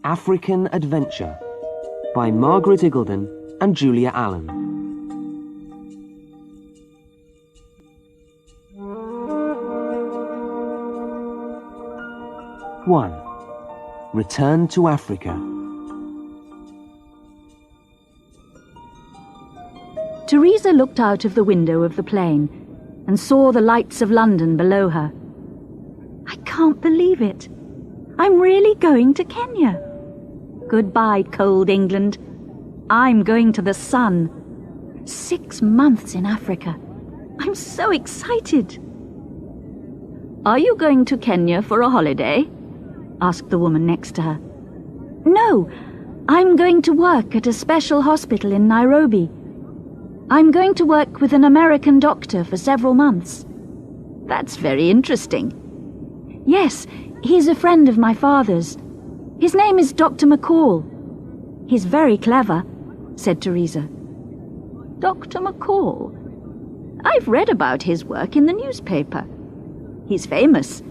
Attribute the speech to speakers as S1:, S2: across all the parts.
S1: African Adventure by Margaret Iggulden and Julia Allen. One. Return to Africa.
S2: Teresa looked out of the window of the plane and saw the lights of London below her. I can't believe it. I'm really going to Kenya. Goodbye, cold England. I'm going to the sun. 6 months in Africa. I'm so excited. Are you going to Kenya for a holiday? Asked the woman next to her. No, I'm going to work at a special hospital in Nairobi. I'm going to work with an American doctor for several months. That's very interesting. Yes, he's a friend of my father's. His name is Dr. McCall. He's very clever, said Teresa. Dr. McCall? I've read about his work in the newspaper. He's famous.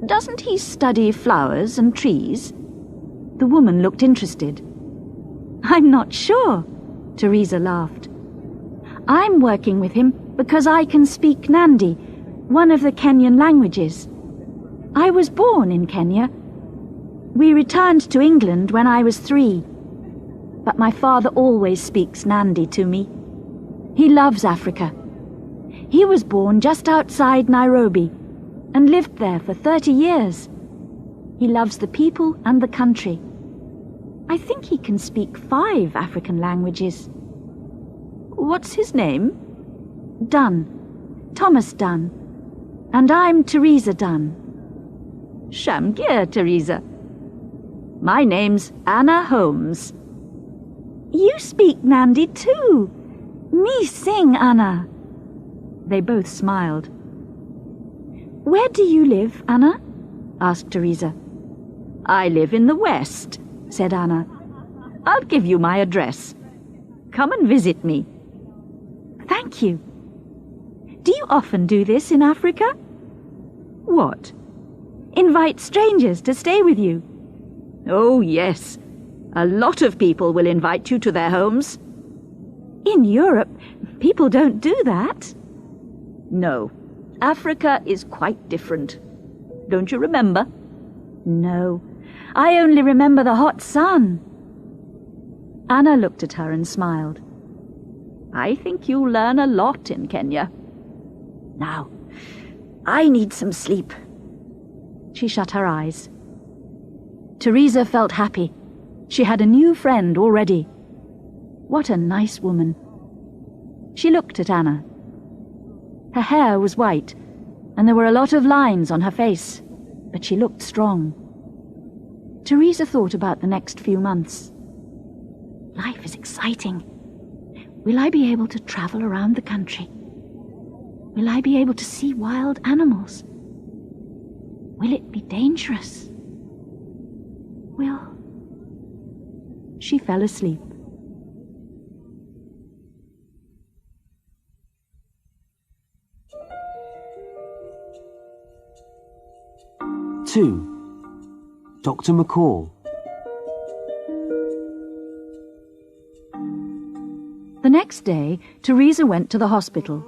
S2: Doesn't he study flowers and trees? The woman looked interested. I'm not sure, Teresa laughed. I'm working with him because I can speak Nandi, one of the Kenyan languages. I was born in Kenya. We returned to England when I was 3. But my father always speaks Nandi to me. He loves Africa. He was born just outside Nairobi and lived there for 30 years. He loves the people and the country. I think he can speak 5 African languages. What's his name? Dunn. Thomas Dunn. And I'm Teresa Dunn. Shamgir, Teresa. My name's Anna Holmes. You speak Nandi too. Me sing, Anna. They both smiled. Where do you live, Anna? Asked Teresa. I live in the West, said Anna. I'll give you my address. Come and visit me. Thank you. Do you often do this in Africa? What? Invite strangers to stay with you? Oh, yes. A lot of people will invite you to their homes. In Europe, people don't do that. No, Africa is quite different. Don't you remember? No, I only remember the hot sun. Anna looked at her and smiled. I think you'll learn a lot in Kenya. Now, I need some sleep. She shut her eyes. Teresa felt happy. She had a new friend already. What a nice woman. She looked at Anna. Her hair was white, and there were a lot of lines on her face, but she looked strong. Teresa thought about the next few months. Life is exciting. Will I be able to travel around the country? Will I be able to see wild animals? Will it be dangerous? She fell asleep.
S1: Two. Dr. McCall.
S2: The next day, Teresa went to the hospital.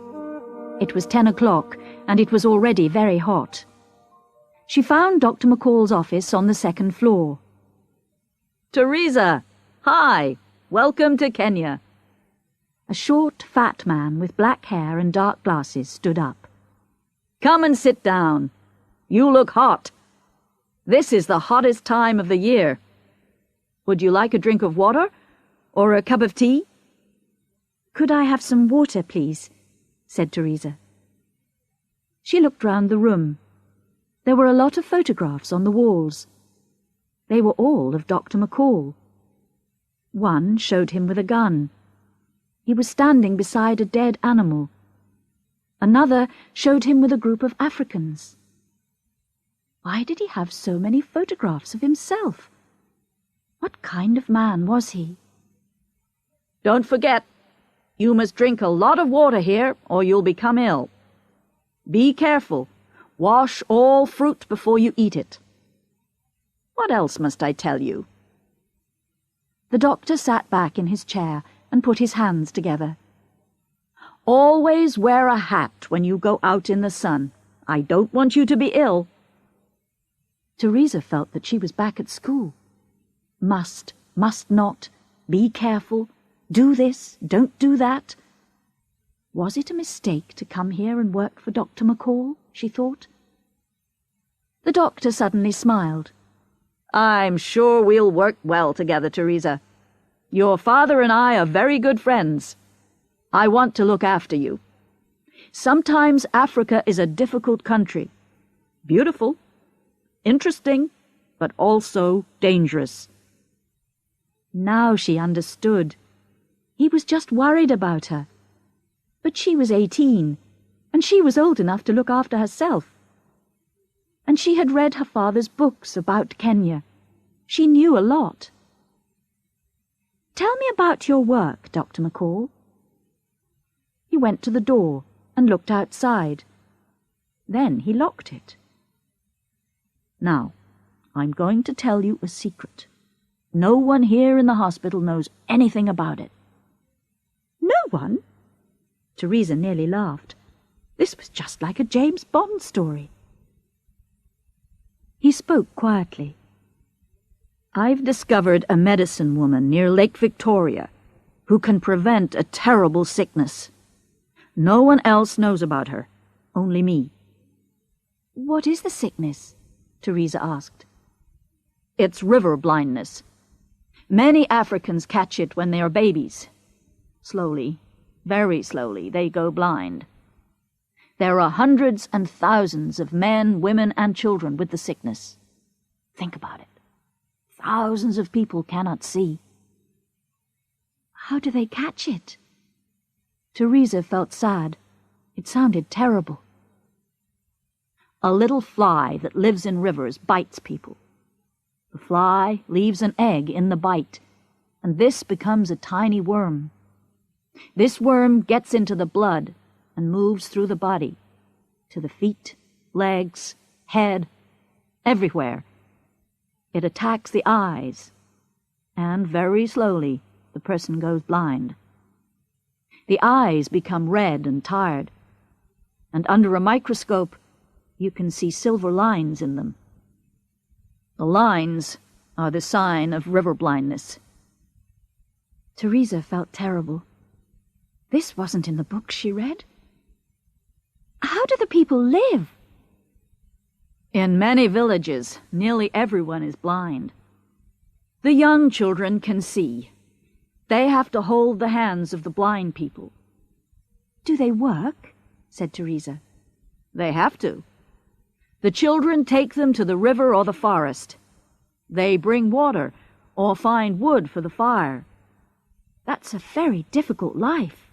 S2: It was 10 o'clock, and it was already very hot. She found Dr. McCall's office on the 2nd floor. Teresa! Hi! Welcome to Kenya. A short, fat man with black hair and dark glasses stood up. Come and sit down. You look hot. This is the hottest time of the year. Would you like a drink of water? Or a cup of tea? Could I have some water, please? Said Teresa. She looked round the room. There were a lot of photographs on the walls. They were all of Dr. McCall. One showed him with a gun. He was standing beside a dead animal. Another showed him with a group of Africans. Why did he have so many photographs of himself? What kind of man was he? Don't forget, you must drink a lot of water here or you'll become ill. Be careful. Wash all fruit before you eat it. What else must I tell you? The doctor sat back in his chair and put his hands together.
S3: Always wear a hat when you go out in the sun. I don't want you to be ill.
S2: Teresa felt that she was back at school. Must not, be careful, do this, don't do that. Was it a mistake to come here and work for Dr. McCall, she thought. The doctor suddenly smiled.
S3: I'm sure we'll work well together, Teresa. Your father and I are very good friends. I want to look after you. Sometimes Africa is a difficult country. Beautiful, interesting, but also dangerous.
S2: Now she understood. He was just worried about her. But she was 18, and she was old enough to look after herself. And she had read her father's books about Kenya. She knew a lot. Tell me about your work, Dr. McCall. He went to the door and looked outside. Then he locked it.
S3: Now, I'm going to tell you a secret. No one here in the hospital knows anything about it.
S2: No one? Teresa nearly laughed. This was just like a James Bond story. He spoke quietly.
S3: I've discovered a medicine woman near Lake Victoria who can prevent a terrible sickness. No one else knows about her, only me.
S2: What is the sickness? Teresa asked.
S3: It's river blindness. Many Africans catch it when they are babies. Slowly, very slowly, they go blind. There are hundreds and thousands of men, women, and children with the sickness. Think about it. Thousands of people cannot see.
S2: How do they catch it? Teresa felt sad. It sounded terrible.
S3: A little fly that lives in rivers bites people. The fly leaves an egg in the bite, and this becomes a tiny worm. This worm gets into the blood and moves through the body, to the feet, legs, head, everywhere. It attacks the eyes, and very slowly the person goes blind. The eyes become red and tired, and under a microscope you can see silver lines in them. The lines are the sign of river blindness.
S2: Teresa felt terrible. This wasn't in the book she read. How do the people live?
S3: In many villages, nearly everyone is blind. The young children can see. They have to hold the hands of the blind people.
S2: Do they work? Said Teresa.
S3: They have to. The children take them to the river or the forest. They bring water or find wood for the fire.
S2: That's a very difficult life.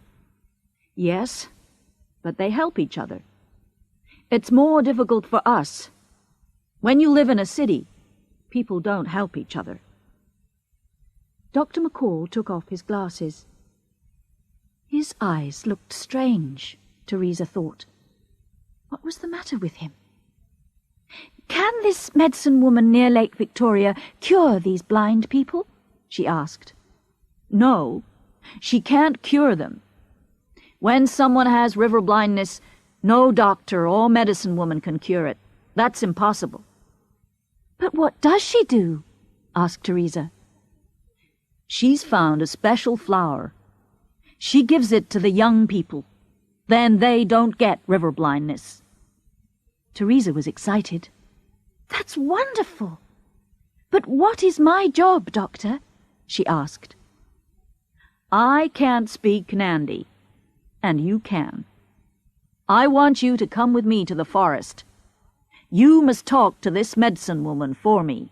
S3: Yes, but they help each other. It's more difficult for us. When you live in a city, people don't help each other.
S2: Dr. McCall took off his glasses. His eyes looked strange, Teresa thought. What was the matter with him? Can this medicine woman near Lake Victoria cure these blind people? She asked.
S3: No, she can't cure them. When someone has river blindness, no doctor or medicine woman can cure it. That's impossible.
S2: But what does she do? Asked Teresa.
S3: She's found a special flower. She gives it to the young people. Then they don't get river blindness.
S2: Teresa was excited. That's wonderful. But what is my job, Doctor? She asked.
S3: I can't speak Nandi, and you can. I want you to come with me to the forest. You must talk to this medicine woman for me.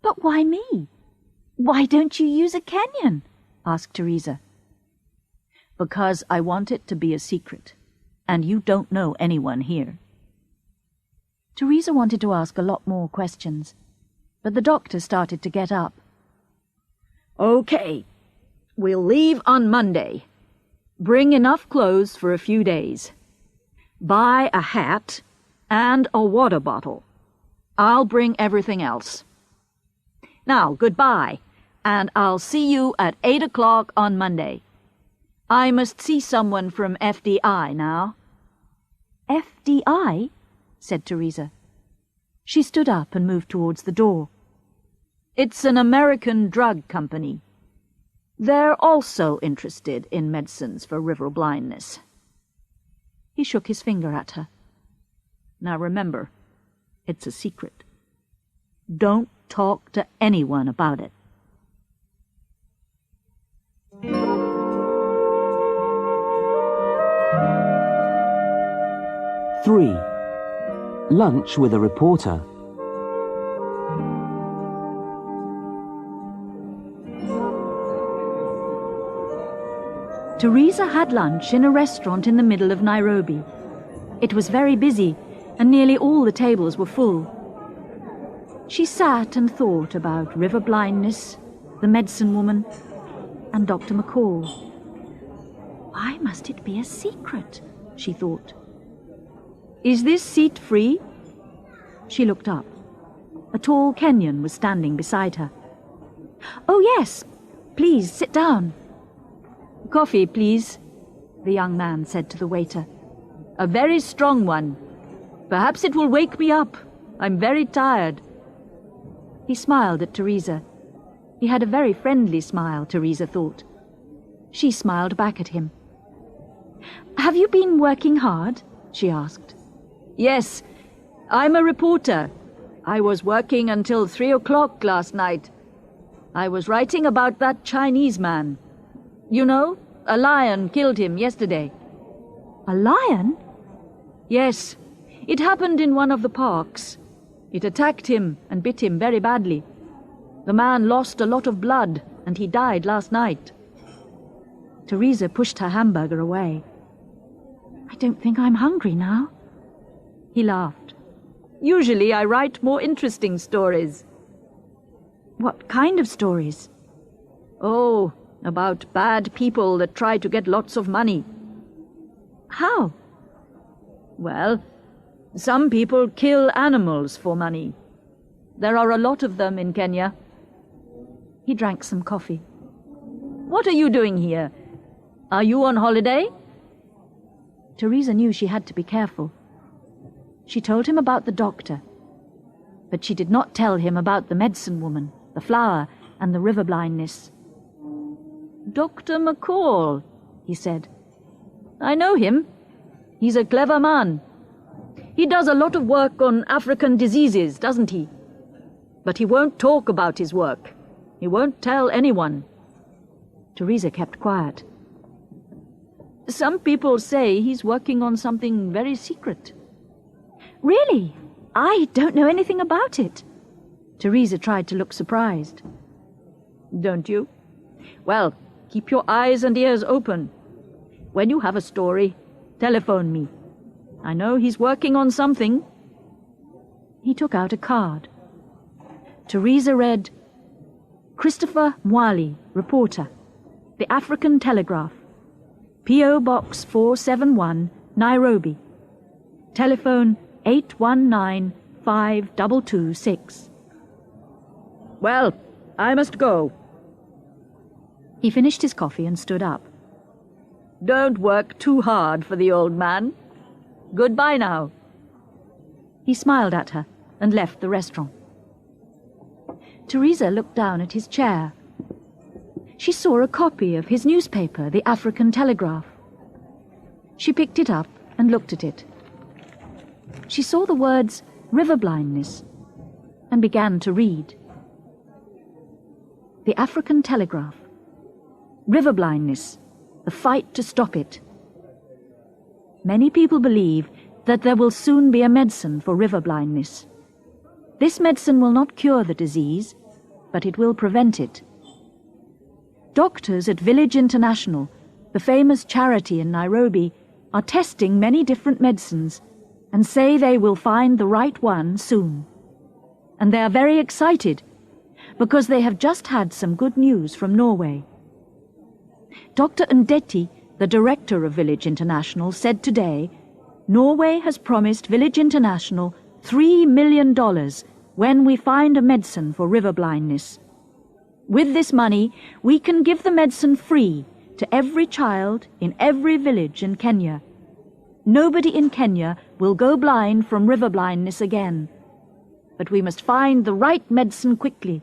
S2: But why me? Why don't you use a Kenyan? Asked Teresa.
S3: Because I want it to be a secret, and you don't know anyone here.
S2: Teresa wanted to ask a lot more questions, but the doctor started to get up.
S3: Okay, we'll leave on Monday. Bring enough clothes for a few days. Buy a hat and a water bottle. I'll bring everything else. Now, goodbye. and I'll see you at 8 o'clock on Monday. I must see someone from FDI now."
S2: "FDI?" said Teresa. She stood up and moved towards the door.
S3: "It's an American drug company. They're also interested in medicines for river blindness."
S2: He shook his finger at her.
S3: "Now remember, it's a secret. Don't talk to anyone about it."
S1: Three. Lunch with a reporter.
S2: Teresa had lunch in a restaurant in the middle of Nairobi. It was very busy, and nearly all the tables were full. She sat and thought about river blindness, the medicine woman, and Dr. McCall. Why must it be a secret? She thought. Is this seat free? She looked up. A tall Kenyan was standing beside her. Oh, yes. Please, sit down. Coffee, please, the young man said to the waiter.
S3: A very strong one. Perhaps it will wake me up. I'm very tired.
S2: He smiled at Teresa. He had a very friendly smile, Teresa thought. She smiled back at him. Have you been working hard? She asked.
S3: Yes, I'm a reporter. I was working until 3 o'clock last night. I was writing about that Chinese man. You know, a lion killed him yesterday.
S2: A lion?
S3: Yes, it happened in one of the parks. It attacked him and bit him very badly. The man lost a lot of blood and he died last night.
S2: Teresa pushed her hamburger away. I don't think I'm hungry now. He laughed.
S3: Usually I write more interesting stories.
S2: What kind of stories?
S3: Oh, about bad people that try to get lots of money.
S2: How?
S3: Well, some people kill animals for money. There are a lot of them in Kenya.
S2: He drank some coffee.
S3: What are you doing here? Are you on holiday?
S2: Teresa knew she had to be careful. She told him about the doctor, but she did not tell him about the medicine woman, the flower, and the river blindness.
S3: Dr. McCall, he said. I know him. He's a clever man. He does a lot of work on African diseases, doesn't he? But he won't talk about his work. He won't tell anyone.
S2: Teresa kept quiet.
S3: Some people say he's working on something very secret.
S2: Really? I don't know anything about it. Teresa tried to look surprised.
S3: Don't you? Well, keep your eyes and ears open. When you have a story, telephone me. I know he's working on something.
S2: He took out a card. Teresa read, Christopher Mwali, reporter, The African Telegraph, P.O. Box 471, Nairobi. Telephone 819-5226.
S3: Well, I must go.
S2: He finished his coffee and stood up.
S3: Don't work too hard for the old man. Goodbye now.
S2: He smiled at her and left the restaurant. Teresa looked down at his chair. She saw a copy of his newspaper, The African Telegraph. She picked it up and looked at it. She saw the words river blindness and began to read. The African Telegraph. River blindness. The fight to stop it. Many people believe that there will soon be a medicine for river blindness. This medicine will not cure the disease, but it will prevent it. Doctors at Village International, the famous charity in Nairobi, are testing many different medicines and say they will find the right one soon. And they are very excited because they have just had some good news from Norway. Dr. Ndeti, the director of Village International, said today, Norway has promised Village International $3 million when we find a medicine for river blindness.
S3: With this money, we can give the medicine free to every child in every village in Kenya. Nobody in Kenya will go blind from river blindness again. But we must find the right medicine quickly.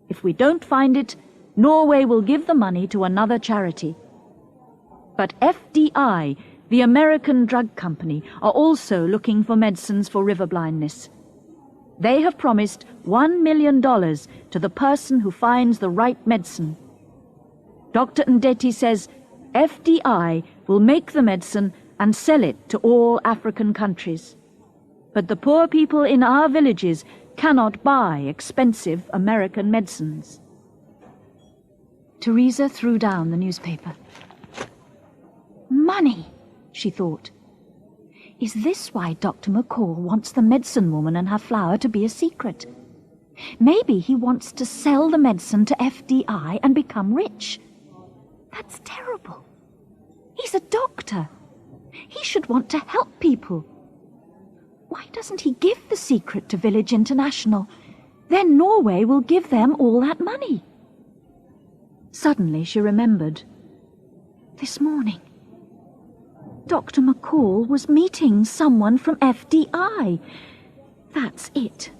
S3: If we don't find it, Norway will give the money to another charity. But FDI, the American drug company, are also looking for medicines for river blindness. They have promised $1 million to the person who finds the right medicine. Dr. Ndeti says FDI will make the medicine and sell it to all African countries. But the poor people in our villages cannot buy expensive American medicines. Teresa threw down the newspaper. Money, she thought. Is this why Dr. McCall wants the medicine woman and her flower to be a secret? Maybe he wants to sell the medicine to FDI and become rich. That's terrible. He's a doctor. He should want to help people. Why doesn't he give the secret to Village International? Then Norway will give them all that money. Suddenly she remembered. This morning, Dr. McCall was meeting someone from FDI. That's it.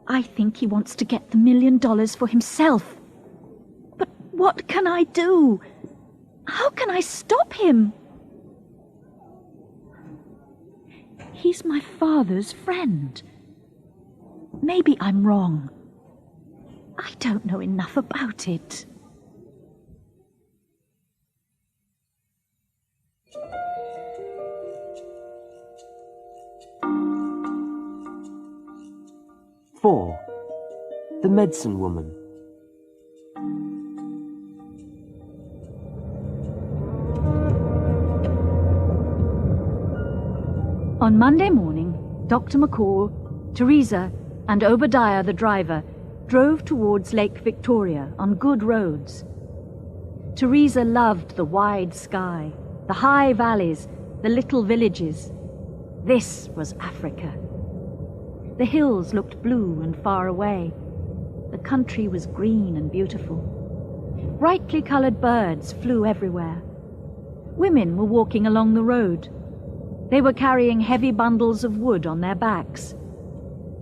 S3: I think he wants to get the $1 million for himself. But what can I do? How can I stop him? He's my father's friend. Maybe I'm wrong. I don't know enough about it.
S1: Four. The Medicine Woman.
S3: On Monday morning, Dr. McCall, Teresa, and Obadiah the driver drove towards Lake Victoria on good roads. Teresa loved the wide sky, the high valleys, the little villages. This was Africa. The hills looked blue and far away. The country was green and beautiful. Brightly coloured birds flew everywhere. Women were walking along the road. They were carrying heavy bundles of wood on their backs.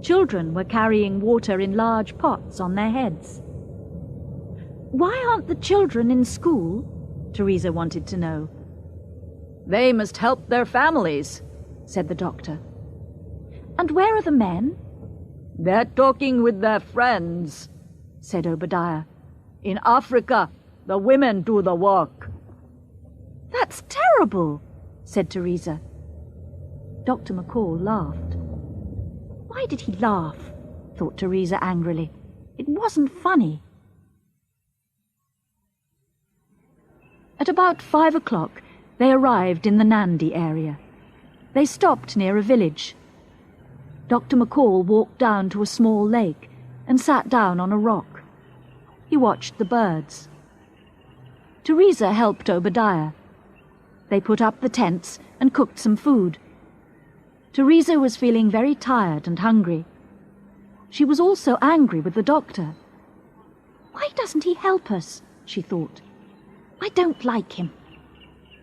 S3: Children were carrying water in large pots on their heads. Why aren't the children in school? Teresa wanted to know. They must help their families, said the doctor. And where are the men? They're talking with their friends, said Obadiah. In Africa, the women do the work. That's terrible, said Teresa. Dr. McCall laughed. Why did he laugh? Thought Teresa angrily. It wasn't funny. At about 5 o'clock, they arrived in the Nandi area. They stopped near a village. Dr. McCall walked down to a small lake and sat down on a rock. He watched the birds. Teresa helped Obadiah. They put up the tents and cooked some food. Teresa was feeling very tired and hungry. She was also angry with the doctor. Why doesn't he help us? She thought. I don't like him.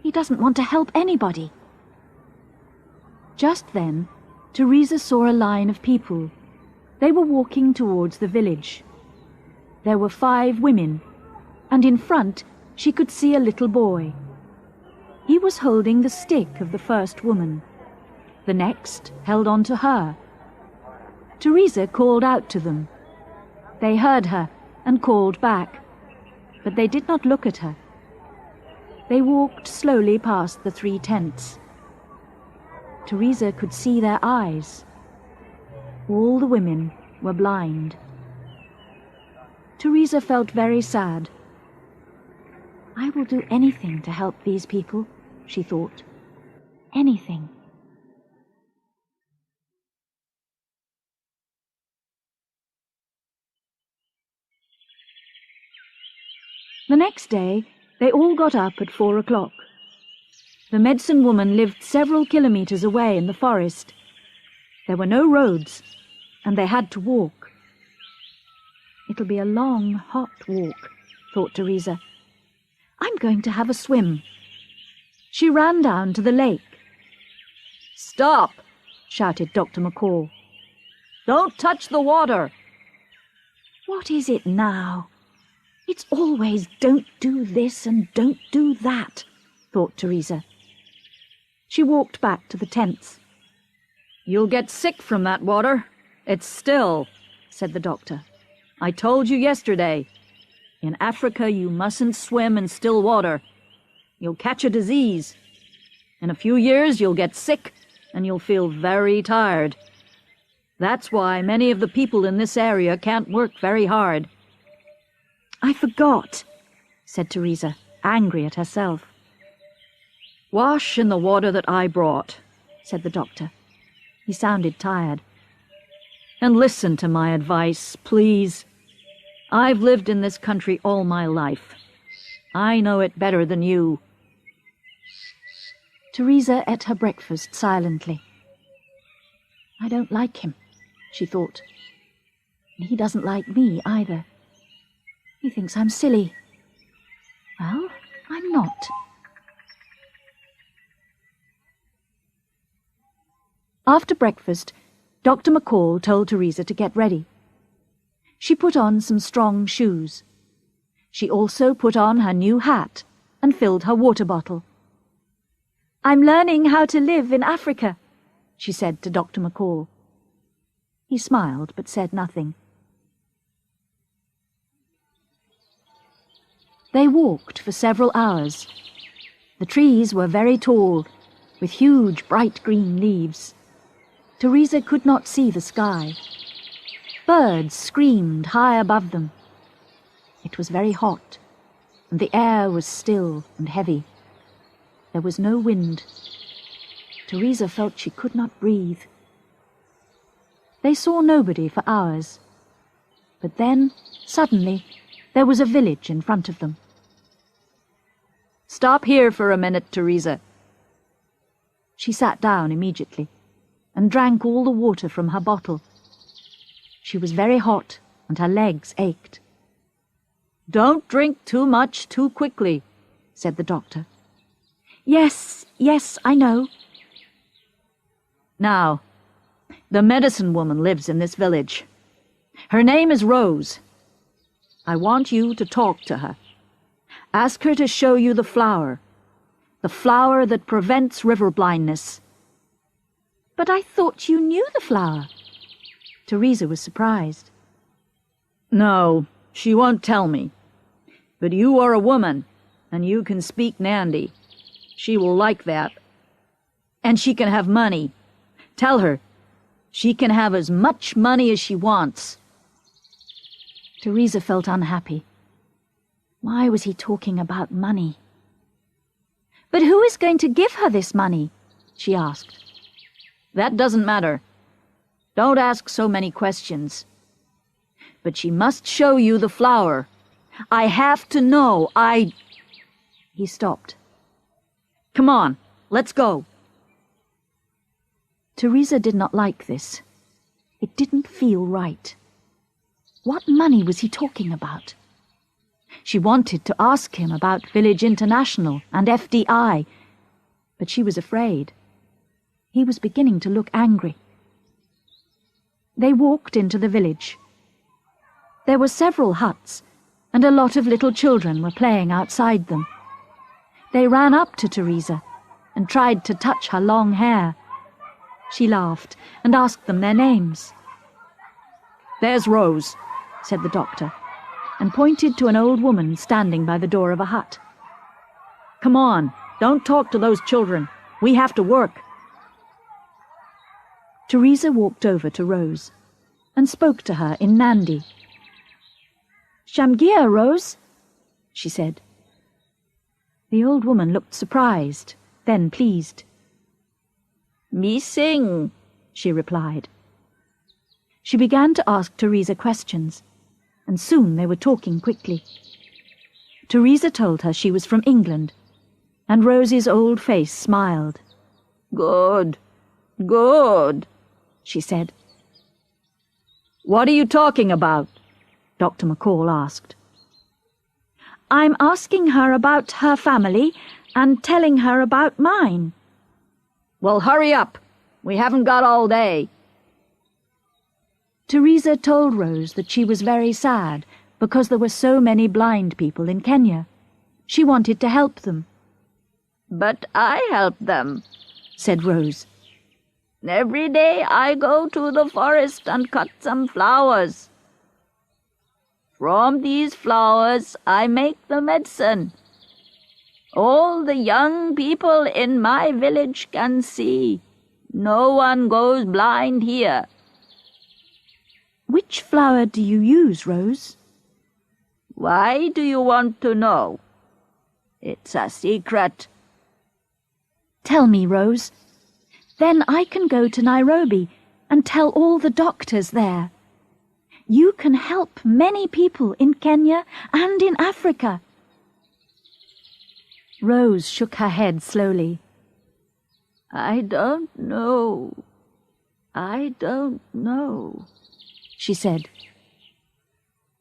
S3: He doesn't want to help anybody. Just then, Teresa saw a line of people. They were walking towards the village. There were 5 women, and in front she could see a little boy. He was holding the stick of the first woman. The next held on to her. Teresa called out to them. They heard her and called back, but they did not look at her. They walked slowly past the 3 tents. Teresa could see their eyes. All the women were blind. Teresa felt very sad. I will do anything to help these people, she thought. Anything. The next day, they all got up at 4 o'clock. The medicine woman lived several kilometres away in the forest. There were no roads, and they had to walk.
S2: It'll be a long, hot walk, thought Teresa. I'm going to have a swim. She ran down to the lake.
S3: Stop! Shouted Dr. McCall. Don't touch the water!
S2: What is it now? It's always don't do this and don't do that, thought Teresa. She walked back to the tents.
S3: You'll get sick from that water. It's still, said the doctor. I told you yesterday. In Africa you mustn't swim in still water. You'll catch a disease. In a few years you'll get sick and you'll feel very tired. That's why many of the people in this area can't work very hard.
S2: I forgot, said Teresa, angry at herself.
S3: Wash in the water that I brought,
S2: said the doctor. He sounded tired.
S3: And listen to my advice, please. I've lived in this country all my life. I know it better than you.
S2: Teresa ate her breakfast silently. I don't like him, she thought. And he doesn't like me either. He thinks I'm silly. Well, I'm not. After breakfast, Dr. McCall told Teresa to get ready. She put on some strong shoes. She also put on her new hat and filled her water bottle. I'm learning how to live in Africa, she said to Dr. McCall. He smiled but said nothing. They walked for several hours. The trees were very tall, with huge bright green leaves. Teresa could not see the sky. Birds screamed high above them. It was very hot, and the air was still and heavy. There was no wind. Teresa felt she could not breathe. They saw nobody for hours. But then, suddenly, there was a village in front of them.
S3: Stop here for a minute, Teresa.
S2: She sat down immediately and drank all the water from her bottle. She was very hot and her legs ached.
S3: Don't drink too much too quickly, said the doctor.
S2: Yes, I know.
S3: Now, the medicine woman lives in this village. Her name is Rose. I want you to talk to her. Ask her to show you the flower that prevents river blindness.
S2: But I thought you knew the flower. Teresa was surprised.
S3: No, she won't tell me. But you are a woman, and you can speak Nandi. She will like that. And she can have money. Tell her. She can have as much money as she wants.
S2: Teresa felt unhappy. Why was he talking about money? But who is going to give her this money? She asked.
S3: That doesn't matter. Don't ask so many questions. But she must show you the flower. I have to know. He stopped. Come on, let's go.
S2: Teresa did not like this. It didn't feel right. What money was he talking about? She wanted to ask him about Village International and FDI, but she was afraid. He was beginning to look angry. They walked into the village. There were several huts, and a lot of little children were playing outside them. They ran up to Teresa and tried to touch her long hair. She laughed and asked them their names.
S3: There's Rose, said the doctor, and pointed to an old woman standing by the door of a hut. Come on, don't talk to those children. We have to work.
S2: Teresa walked over to Rose and spoke to her in Nandi. Shamgia, Rose, she said. The old woman looked surprised, then pleased.
S3: Me sing,
S2: she replied. She began to ask Teresa questions, and soon they were talking quickly. Teresa told her she was from England, and Rosie's old face smiled.
S3: Good, good, she said. What are you talking about? Dr. McCall asked.
S2: I'm asking her about her family and telling her about mine.
S3: Well, hurry up. We haven't got all day.
S2: Teresa told Rose that she was very sad because there were so many blind people in Kenya. She wanted to help them.
S4: But I help them,
S2: said Rose.
S4: Every day I go to the forest and cut some flowers. From these flowers I make the medicine. All the young people in my village can see. No one goes blind here.
S2: Which flower do you use, Rose?
S4: Why do you want to know? It's a secret.
S2: Tell me, Rose. Then I can go to Nairobi and tell all the doctors there. You can help many people in Kenya and in Africa. Rose shook her head slowly.
S4: I don't know. I don't know,
S2: she said.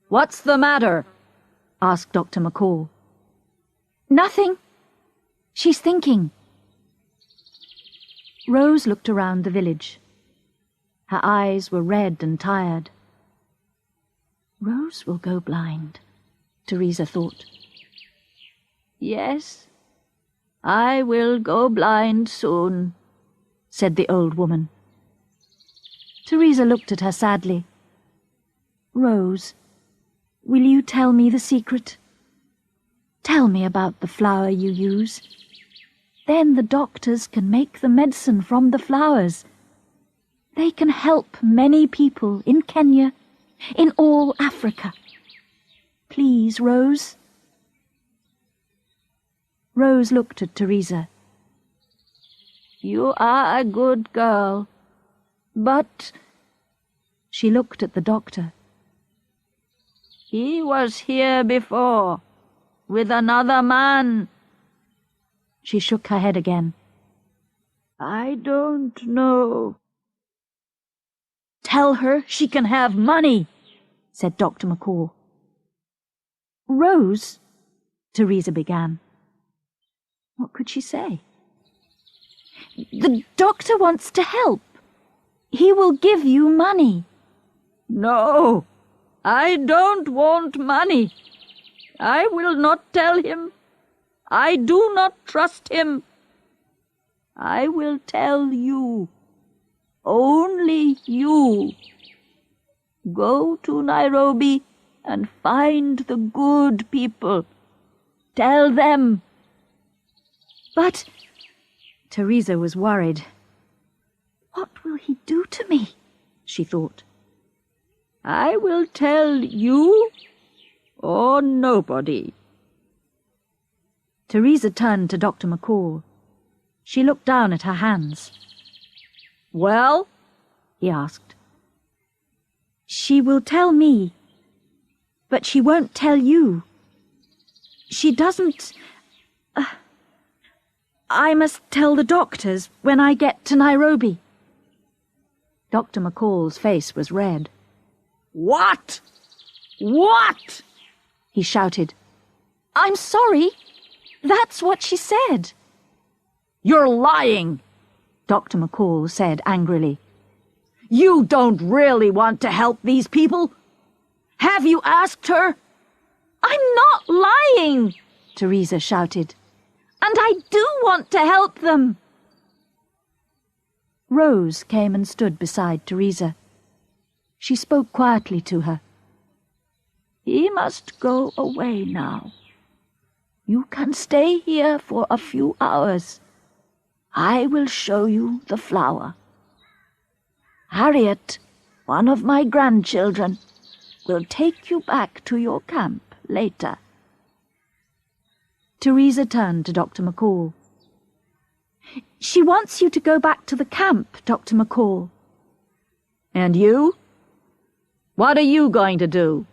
S3: What's the matter?
S2: Asked Dr. McCall. Nothing. She's thinking. Rose looked around the village. Her eyes were red and tired. Rose will go blind, Teresa thought.
S4: Yes, I will go blind soon,
S2: said the old woman. Teresa looked at her sadly. Rose, will you tell me the secret? Tell me about the flower you use. Then the doctors can make the medicine from the flowers. They can help many people in Kenya, in all Africa. Please, Rose. Rose looked at Teresa.
S4: You are a good girl, but...
S2: She looked at the doctor.
S4: He was here before, with another man.
S2: She shook her head again.
S4: I don't know.
S3: Tell her she can have money, said Dr. McCall.
S2: Rose, Teresa began. What could she say? The doctor wants to help. He will give you money.
S4: No, I don't want money. I will not tell him. I do not trust him. I will tell you. Only you. Go to Nairobi and find the good people. Tell them.
S2: But Teresa was worried. What will he do to me? She thought.
S4: I will tell you or nobody.
S2: Teresa turned to Dr. McCall. She looked down at her hands.
S3: Well?
S2: He asked. She will tell me, but she won't tell you. She doesn't... I must tell the doctors when I get to Nairobi. Dr. McCall's face was red.
S3: What? What?
S2: He shouted. I'm sorry. That's what she said.
S3: You're lying,
S2: Dr. McCall said angrily.
S3: You don't really want to help these people. Have you asked her?
S2: I'm not lying, Teresa shouted. And I do want to help them. Rose came and stood beside Teresa. She spoke quietly to her.
S4: He must go away now. You can stay here for a few hours. I will show you the flower. Harriet, one of my grandchildren, will take you back to your camp later.
S2: Teresa turned to Dr. McCall. She wants you to go back to the camp, Dr. McCall.
S3: And you? What are you going to do?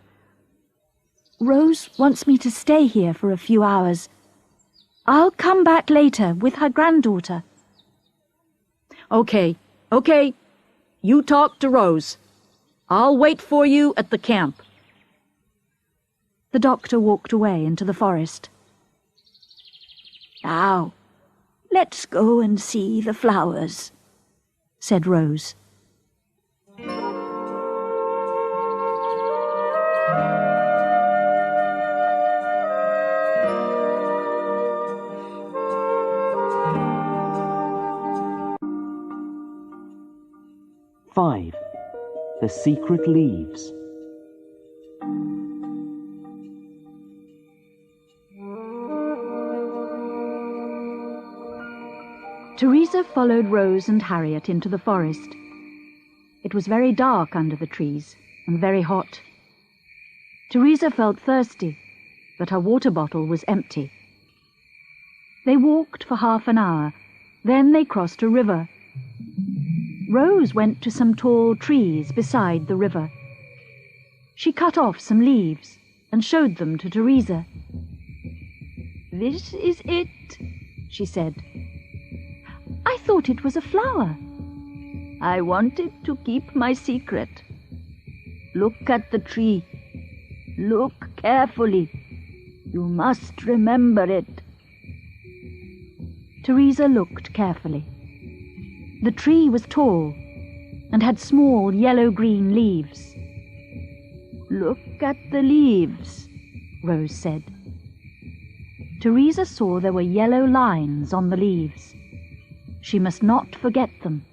S2: Rose wants me to stay here for a few hours. I'll come back later with her granddaughter.
S3: Okay. You talk to Rose. I'll wait for you at the camp.
S2: The doctor walked away into the forest.
S4: "Now, let's go and see the flowers,"
S2: said Rose.
S1: Five. The Secret Leaves.
S2: Teresa followed Rose and Harriet into the forest. It was very dark under the trees and very hot. Teresa felt thirsty, but her water bottle was empty. They walked for half an hour, then they crossed a river. Rose went to some tall trees beside the river. She cut off some leaves and showed them to Teresa.
S4: "This is it," she said.
S2: "I thought it was a flower."
S4: "I wanted to keep my secret. Look at the tree. Look carefully. You must remember it."
S2: Teresa looked carefully. The tree was tall and had small yellow-green leaves.
S4: "Look at the leaves,"
S2: Rose said. Teresa saw there were yellow lines on the leaves. She must not forget them.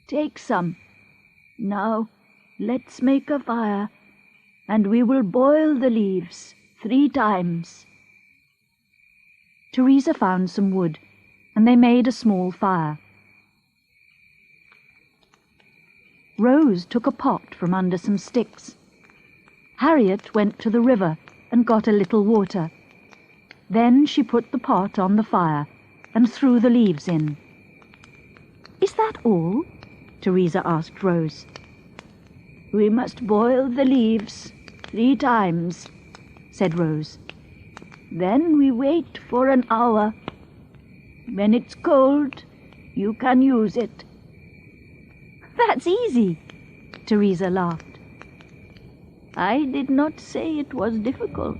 S4: "Take some. Now, let's make a fire, and we will boil the leaves 3 times.
S2: Teresa found some wood, and they made a small fire. Rose took a pot from under some sticks. Harriet went to the river and got a little water. Then she put the pot on the fire and threw the leaves in. "Is that all?" Teresa asked Rose.
S4: "We must boil the leaves 3 times," said Rose. "Then we wait for an hour. When it's cold, you can use it."
S2: "That's easy," Teresa laughed.
S4: "I did not say it was difficult.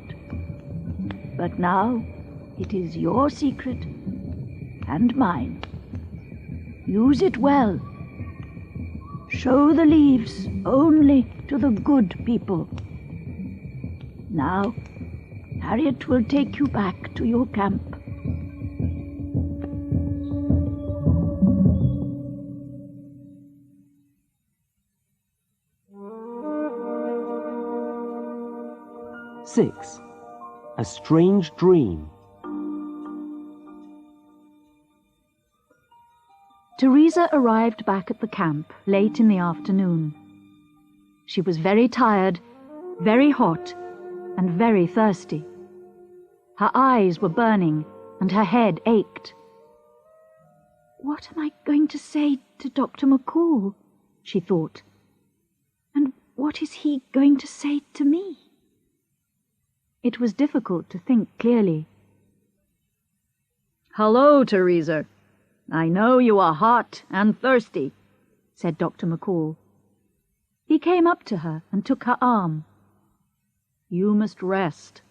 S4: But now it is your secret and mine. Use it well. Show the leaves only to the good people. Now, Harriet will take you back to your camp."
S1: Six. A Strange Dream.
S2: Teresa arrived back at the camp late in the afternoon. She was very tired, very hot, and very thirsty. Her eyes were burning, and her head ached. "What am I going to say to Dr. McCall?" she thought. "And what is he going to say to me?" It was difficult to think clearly.
S3: "Hello, Teresa. I know you are hot and thirsty," said Dr. McCall.
S2: He came up to her and took her arm.
S3: "You must rest."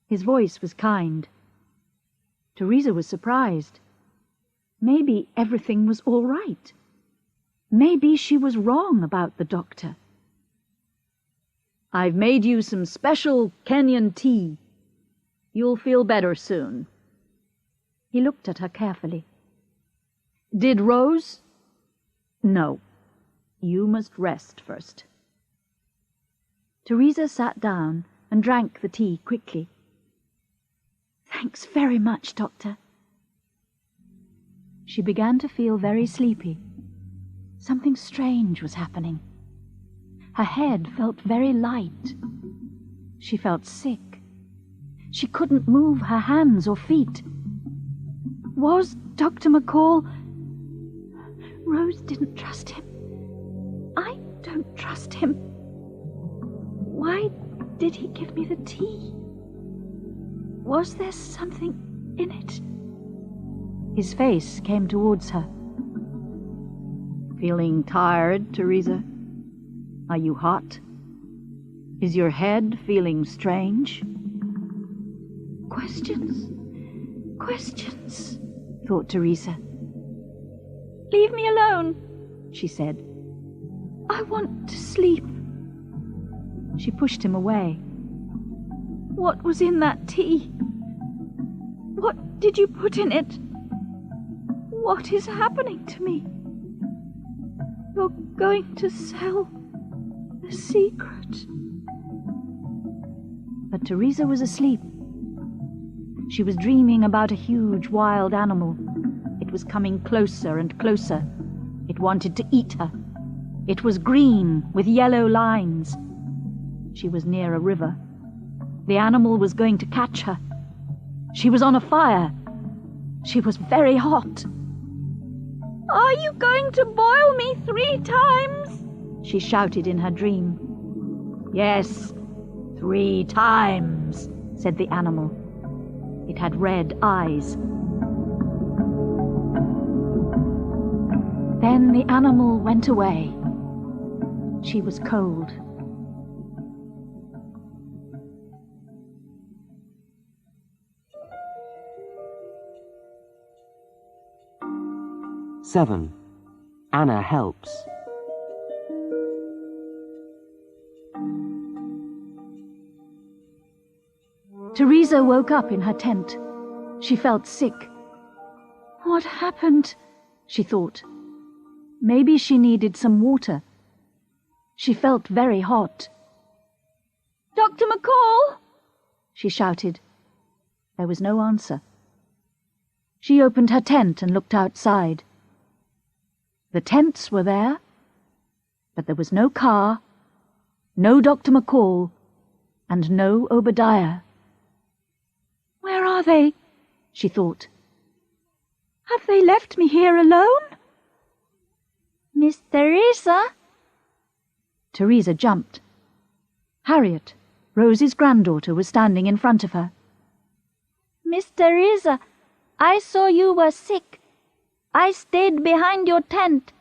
S2: His voice was kind. Teresa was surprised. Maybe everything was all right. Maybe she was wrong about the doctor.
S3: "I've made you some special Kenyan tea. You'll feel better soon."
S2: He looked at her carefully.
S3: "Did Rose?" "No. You must rest first."
S2: Teresa sat down and drank the tea quickly. "Thanks very much, Doctor." She began to feel very sleepy. Something strange was happening. Her head felt very light. She felt sick. She couldn't move her hands or feet. Was Dr. McCall... Rose didn't trust him. I don't trust him. Why did he give me the tea? Was there something in it? His face came towards her.
S3: "Feeling tired, Teresa? Are you hot?" Is your head feeling strange?
S2: Questions, questions, thought Teresa. Leave me alone, she said. I want to sleep.
S3: She pushed him away.
S2: What was in that tea? What did you put in it? What is happening to me? You're going to sell the secret.
S3: But Teresa was asleep. She was dreaming about a huge wild animal. It was coming closer and closer. It wanted to eat her. It was green with yellow lines. She was near a river. The animal was going to catch her. She was on a fire. She was very hot.
S2: Are you going to boil me 3 times?
S3: She shouted in her dream. Yes, 3 times, said the animal. It had red eyes. Then the animal went away. She was cold.
S1: Seven. Anna helps.
S3: Teresa woke up in her tent. She felt sick.
S2: What happened?
S3: She thought. Maybe she needed some water. She felt very hot.
S2: Dr. McCall!
S3: She shouted. There was no answer. She opened her tent and looked outside. The tents were there, but there was no car, no Dr. McCall, and no Obadiah.
S2: Where are they?
S3: She thought.
S2: Have they left me here alone? Miss Teresa?
S3: Teresa jumped. Harriet, Rosie's granddaughter, was standing in front of her.
S4: Miss Teresa, I saw you were sick. I stayed behind your tent.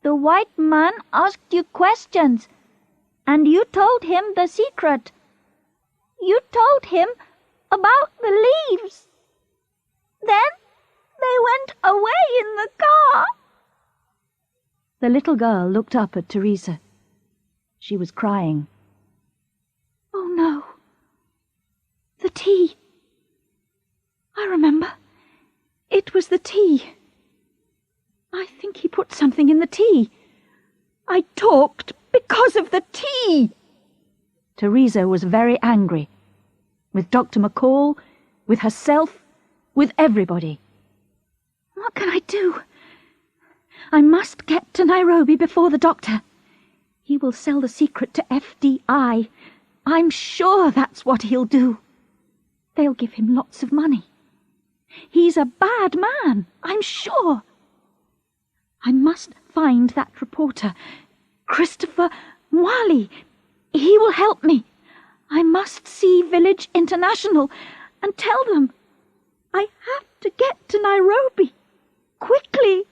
S4: The white man asked you questions, and you told him the secret. You told him about the leaves. Then they went away in the car.
S3: The little girl looked up at Teresa. She was crying.
S2: Oh, no. The tea. I remember. It was the tea. I think he put something in the tea. I talked because of the tea.
S3: Teresa was very angry. With Dr. McCall, with herself, with everybody.
S2: What can I do? I must get to Nairobi before the doctor. He will sell the secret to FDI. I'm sure that's what he'll do. They'll give him lots of money. He's a bad man, I'm sure. I must find that reporter, Christopher Mwali. He will help me. I must see Village International and tell them. I have to get to Nairobi. Quickly.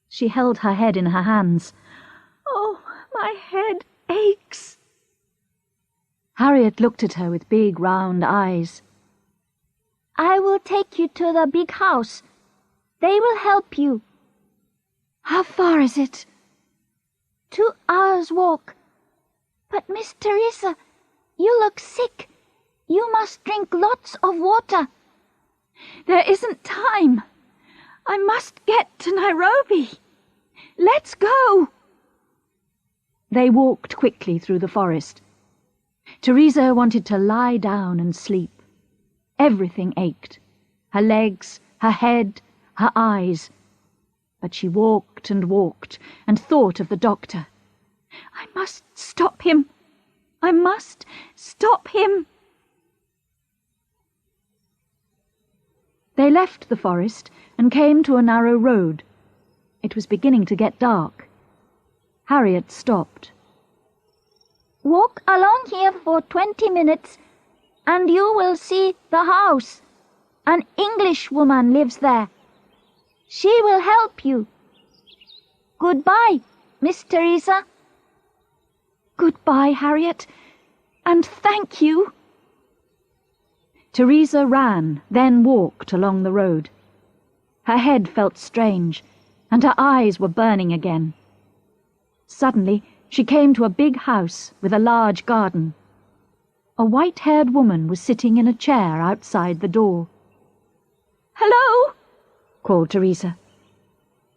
S3: She held her head in her hands.
S2: Oh, my head aches.
S3: Harriet looked at her with big round eyes.
S4: I will take you to the big house. They will help you.
S2: How far is it?
S4: 2 hours' walk. But, Miss Teresa, you look sick. You must drink lots of water.
S2: There isn't time. I must get to Nairobi. Let's go.
S3: They walked quickly through the forest. Teresa wanted to lie down and sleep. Everything ached. Her legs, her head, her eyes. But she walked and walked and thought of the doctor.
S2: I must stop him. I must stop him.
S3: They left the forest and came to a narrow road. It was beginning to get dark. Harriet stopped.
S4: Walk along here for 20 minutes, and you will see the house. An English woman lives there. She will help you. Goodbye, Miss Teresa.
S2: Goodbye, Harriet, and thank you.
S3: Teresa ran, then walked along the road. Her head felt strange, and her eyes were burning again. Suddenly, she came to a big house with a large garden. A white-haired woman was sitting in a chair outside the door.
S2: Hello,
S3: called Teresa.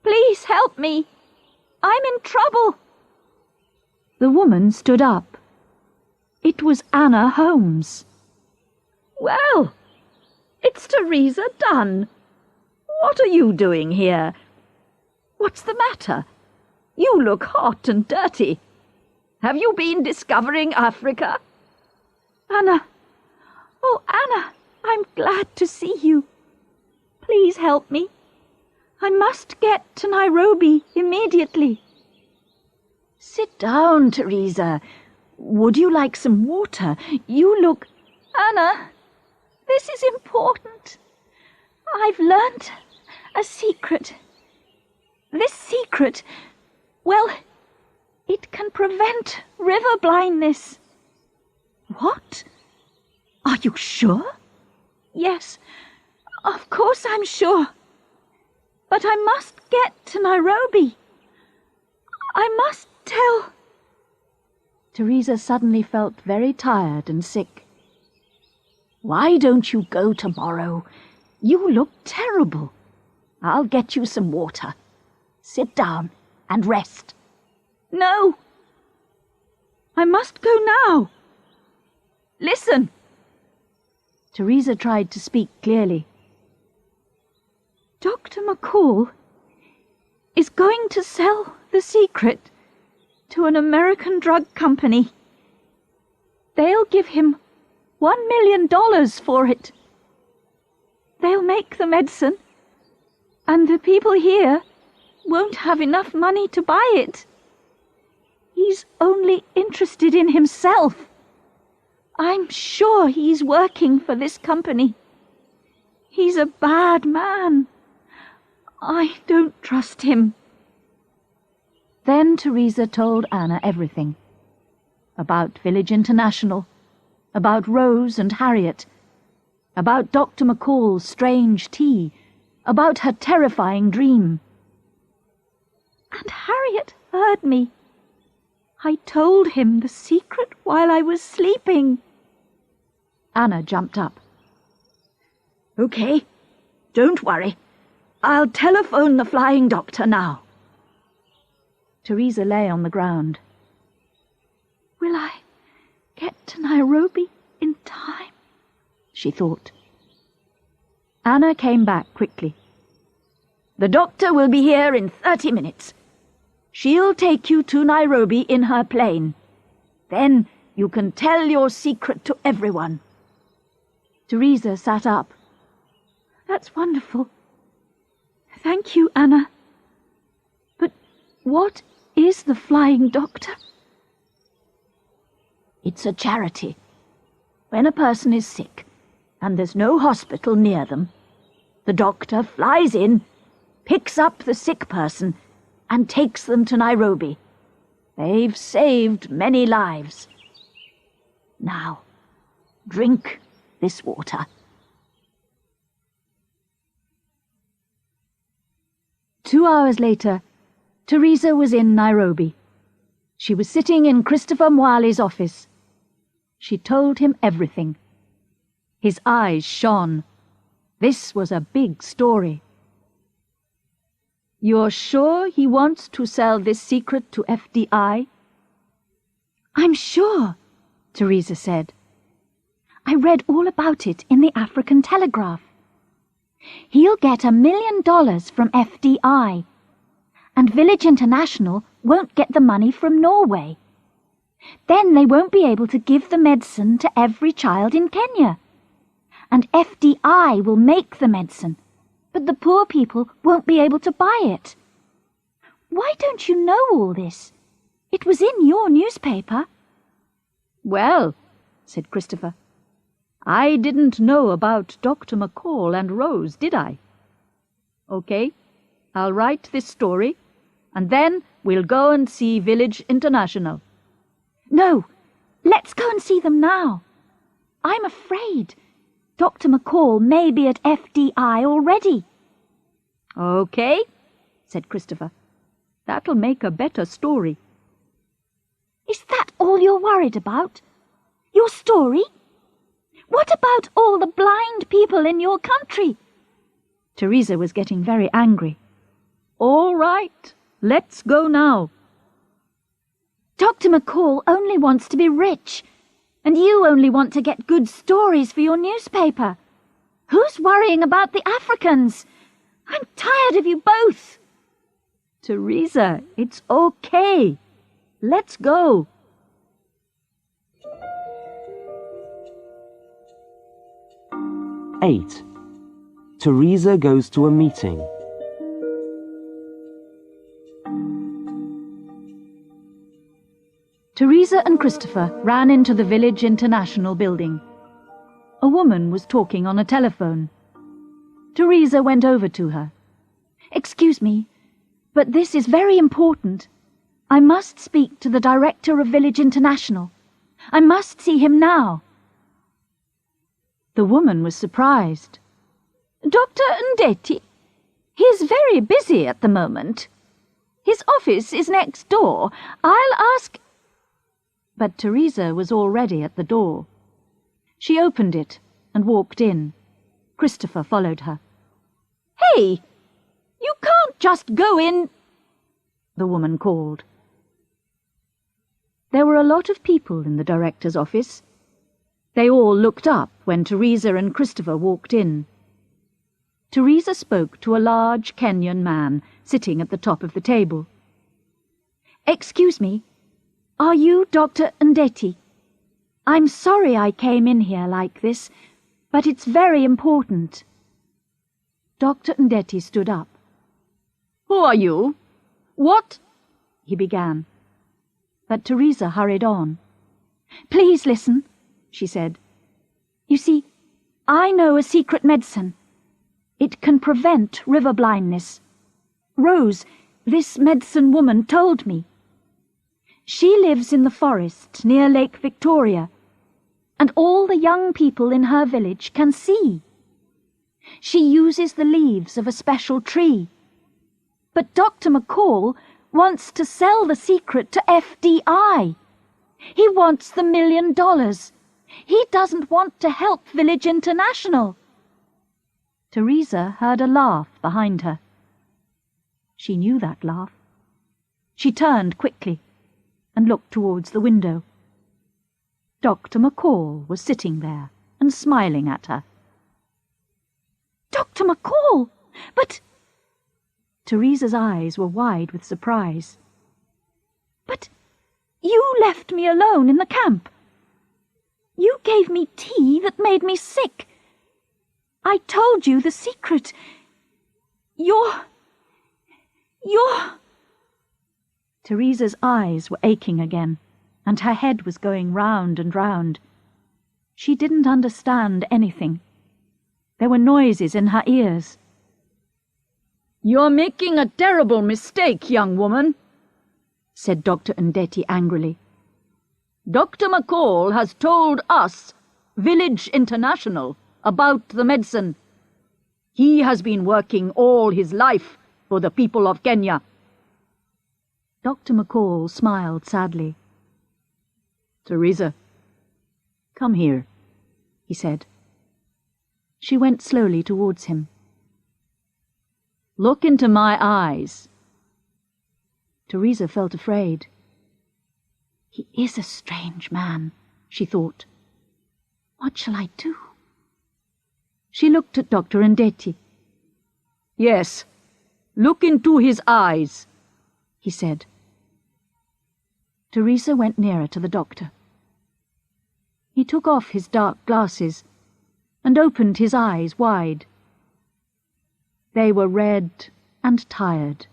S2: Please help me. I'm in trouble.
S3: The woman stood up. It was Anna Holmes.
S4: Well, it's Teresa Dunn. What are you doing here? What's the matter? You look hot and dirty. Have you been discovering Africa?
S2: Anna. Oh, Anna, I'm glad to see you. Please help me. I must get to Nairobi immediately.
S4: Sit down, Teresa. Would you like some water? You look...
S2: Anna, this is important. I've learnt a secret. This secret, well, it can prevent river blindness.
S4: What? Are you sure?
S2: Yes, of course I'm sure. But I must get to Nairobi. I must tell...
S3: Teresa suddenly felt very tired and sick.
S4: Why don't you go tomorrow? You look terrible. I'll get you some water. Sit down and rest.
S2: No. I must go now. Listen.
S3: Teresa tried to speak clearly.
S2: Dr. McCall is going to sell the secret to an American drug company. They'll give him $1 million for it. They'll make the medicine, and the people here won't have enough money to buy it. He's only interested in himself. I'm sure he's working for this company. He's a bad man. I don't trust him.
S3: Then Teresa told Anna everything. About Village International, about Rose and Harriet, about Dr. McCall's strange tea, about her terrifying dream.
S2: And Harriet heard me. I told him the secret while I was sleeping.
S3: Anna jumped up.
S4: Okay, don't worry. I'll telephone the flying doctor now.
S3: Teresa lay on the ground.
S2: Will I get to Nairobi in time?
S3: She thought. Anna came back quickly.
S4: The doctor will be here in 30 minutes. She'll take you to Nairobi in her plane. Then you can tell your secret to everyone.
S3: Teresa sat up.
S2: That's wonderful. Thank you, Anna. But what is the Flying Doctor?
S4: It's a charity. When a person is sick and there's no hospital near them, the doctor flies in, picks up the sick person, and takes them to Nairobi. They've saved many lives. Now, drink this water.
S3: Two hours later, Teresa was in Nairobi. She was sitting in Christopher Mwali's office. She told him everything. His eyes shone. This was a big story. You're sure he wants to sell this secret to FDI?
S2: I'm sure, Teresa said. I read all about it in the African Telegraph. He'll get $1 million from FDI, and Village International won't get the money from Norway. Then they won't be able to give the medicine to every child in Kenya. And FDI will make the medicine, but the poor people won't be able to buy it. Why don't you know all this? It was in your newspaper.
S3: Well, said Christopher, I didn't know about Dr. McCall and Rose, did I? Okay, I'll write this story, and then we'll go and see Village International.
S2: No, let's go and see them now. I'm afraid Dr. McCall may be at FDI already.
S3: Okay, said Christopher. That'll make a better story.
S2: Is that all you're worried about? Your story? What about all the blind people in your country?
S3: Teresa was getting very angry. All right, let's go now.
S2: Dr. McCall only wants to be rich, and you only want to get good stories for your newspaper. Who's worrying about the Africans? I'm tired of you both.
S3: Teresa, it's okay. Let's go.
S1: Eight. Teresa goes to a meeting.
S3: Teresa and Christopher ran into the Village International building. A woman was talking on a telephone. Teresa went over to her.
S2: Excuse me, but this is very important. I must speak to the director of Village International. I must see him now.
S3: The woman was surprised.
S2: Dr. Ndetti? He's very busy at the moment. His office is next door. I'll ask...
S3: But Teresa was already at the door. She opened it and walked in. Christopher followed her.
S2: Hey! You can't just go in...
S3: the woman called. There were a lot of people in the director's office. They all looked up when Teresa and Christopher walked in. Teresa spoke to a large Kenyan man sitting at the top of the table.
S2: Excuse me, are you Dr. Ndetti? I'm sorry I came in here like this, but it's very important.
S3: Dr. Ndetti stood up.
S5: Who are you? What?
S3: He began. But Teresa hurried on.
S2: Please listen, she said. You see, I know a secret medicine. It can prevent river blindness. Rose, this medicine woman, told me. She lives in the forest near Lake Victoria, and all the young people in her village can see. She uses the leaves of a special tree. But Dr. McCall wants to sell the secret to FDI. He wants the $1 million. He doesn't want to help Village International.
S3: Teresa heard a laugh behind her. She knew that laugh. She turned quickly and looked towards the window. Dr. McCall was sitting there and smiling at her.
S2: Dr. McCall! But...
S3: Teresa's eyes were wide with surprise.
S2: But you left me alone in the camp. You gave me tea that made me sick. I told you the secret. You're...
S3: Teresa's eyes were aching again, and her head was going round and round. She didn't understand anything. There were noises in her ears.
S5: You're making a terrible mistake, young woman, said Dr. Ndetti angrily. Dr. McCall has told us, Village International, about the medicine. He has been working all his life for the people of Kenya.
S3: Dr. McCall smiled sadly.
S5: Teresa, come here,
S3: he said. She went slowly towards him.
S5: Look into my eyes.
S3: Teresa felt afraid. He is a strange man, she thought. What shall I do? She looked at Dr. Ndetti.
S5: Yes, look into his eyes,
S3: he said. Teresa went nearer to the doctor. He took off his dark glasses and opened his eyes wide. They were red and tired,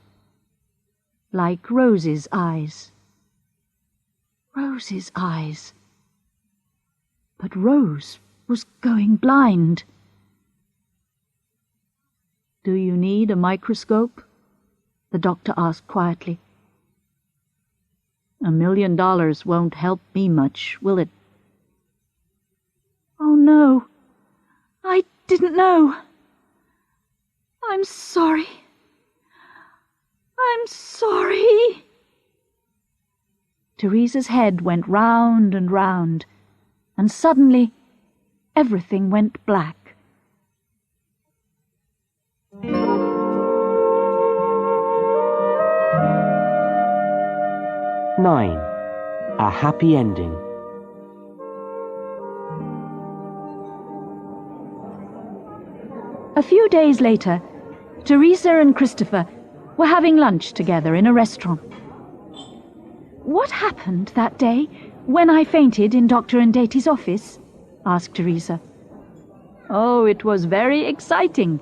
S3: like Rose's eyes. Rose's eyes. But Rose was going blind.
S5: Do you need a microscope? The doctor asked quietly.
S3: $1 million won't help me much, will it?
S5: Oh, no. I didn't know. I'm sorry. I'm sorry.
S3: Teresa's head went round and round, and suddenly everything went black.
S1: Nine. A happy ending.
S2: A few days later, Teresa and Christopher were having lunch together in a restaurant. "What happened that day when I fainted in Dr. Ndeti's office?" asked Teresa.
S3: Oh, it was very exciting,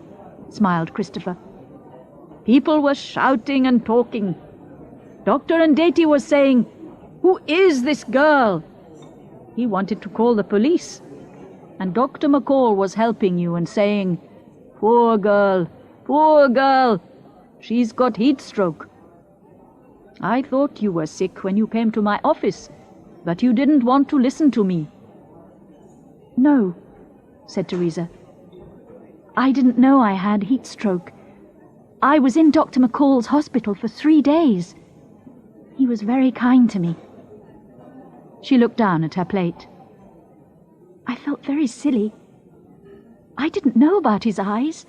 S3: smiled Christopher. People were shouting and talking. Dr. Ndeti was saying, "Who is this girl?" He wanted to call the police. And Dr. McCall was helping you and saying, poor girl, she's got heat stroke." I thought you were sick when you came to my office, but you didn't want to listen to me.
S2: "No," said Teresa. "I didn't know I had heat stroke. I was in Dr. McCall's hospital for 3 days. He was very kind to me."
S3: She looked down at her plate.
S2: "I felt very silly. I didn't know about his eyes.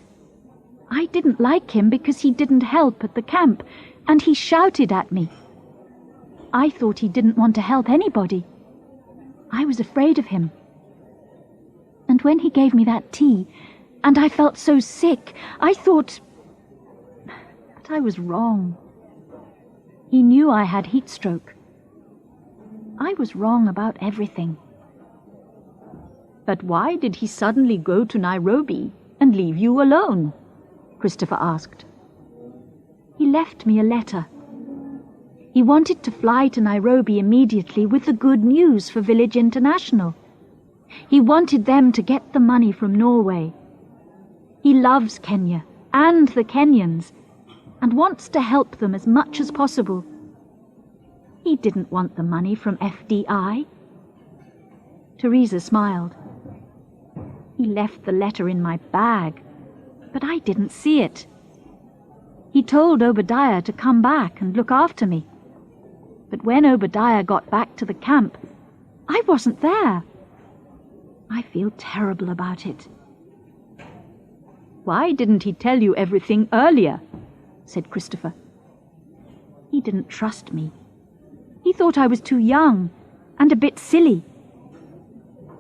S2: I didn't like him because he didn't help at the camp, and he shouted at me. I thought he didn't want to help anybody. I was afraid of him. And when he gave me that tea, and I felt so sick, I thought... But I was wrong. He knew I had heat stroke. I was wrong about everything."
S3: But why did he suddenly go to Nairobi and leave you alone? Christopher asked.
S2: "He left me a letter. He wanted to fly to Nairobi immediately with the good news for Village International. He wanted them to get the money from Norway. He loves Kenya and the Kenyans and wants to help them as much as possible. He didn't want the money from FDI." Teresa smiled. "He left the letter in my bag, but I didn't see it. He told Obadiah to come back and look after me. But when Obadiah got back to the camp, I wasn't there. I feel terrible about it."
S3: "Why didn't he tell you everything earlier?" said Christopher.
S2: "He didn't trust me. He thought I was too young and a bit silly.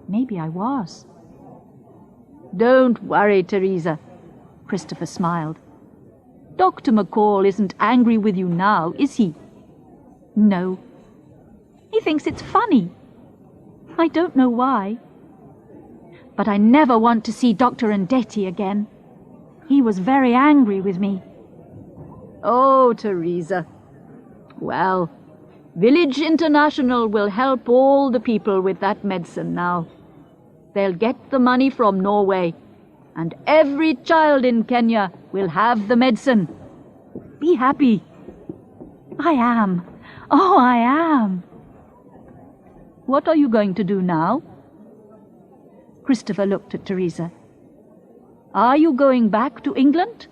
S2: Maybe I was."
S3: "Don't worry, Teresa," Christopher smiled. "Dr. McCall isn't angry with you now, is he?"
S2: "No. He thinks it's funny. I don't know why. But I never want to see Dr. Ndeti again. He was very angry with me."
S3: Oh, Teresa. Well, Village International will help all the people with that medicine now. They'll get the money from Norway, and every child in Kenya will have the medicine. Be happy.
S2: "I am. Oh, I am."
S3: What are you going to do now?
S2: Christopher looked at Teresa.
S3: Are you going back to England?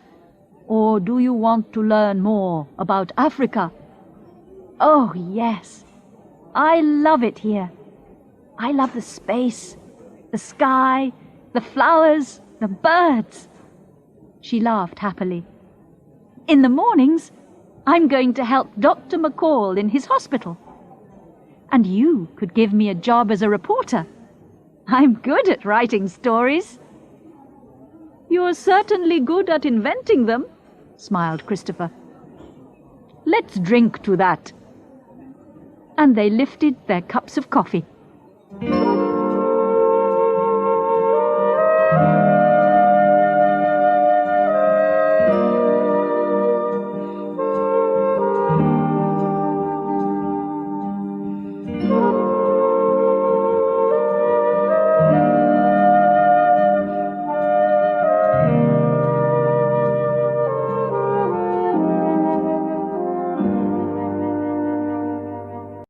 S3: Or do you want to learn more about Africa?
S2: "Oh, yes. I love it here. I love the space, the sky, the flowers, the birds." She laughed happily. "In the mornings, I'm going to help Dr. McCall in his hospital. And you could give me a job as a reporter. I'm good at writing stories."
S3: "You're certainly good at inventing them," smiled Christopher. "Let's drink to that." And they lifted their cups of coffee.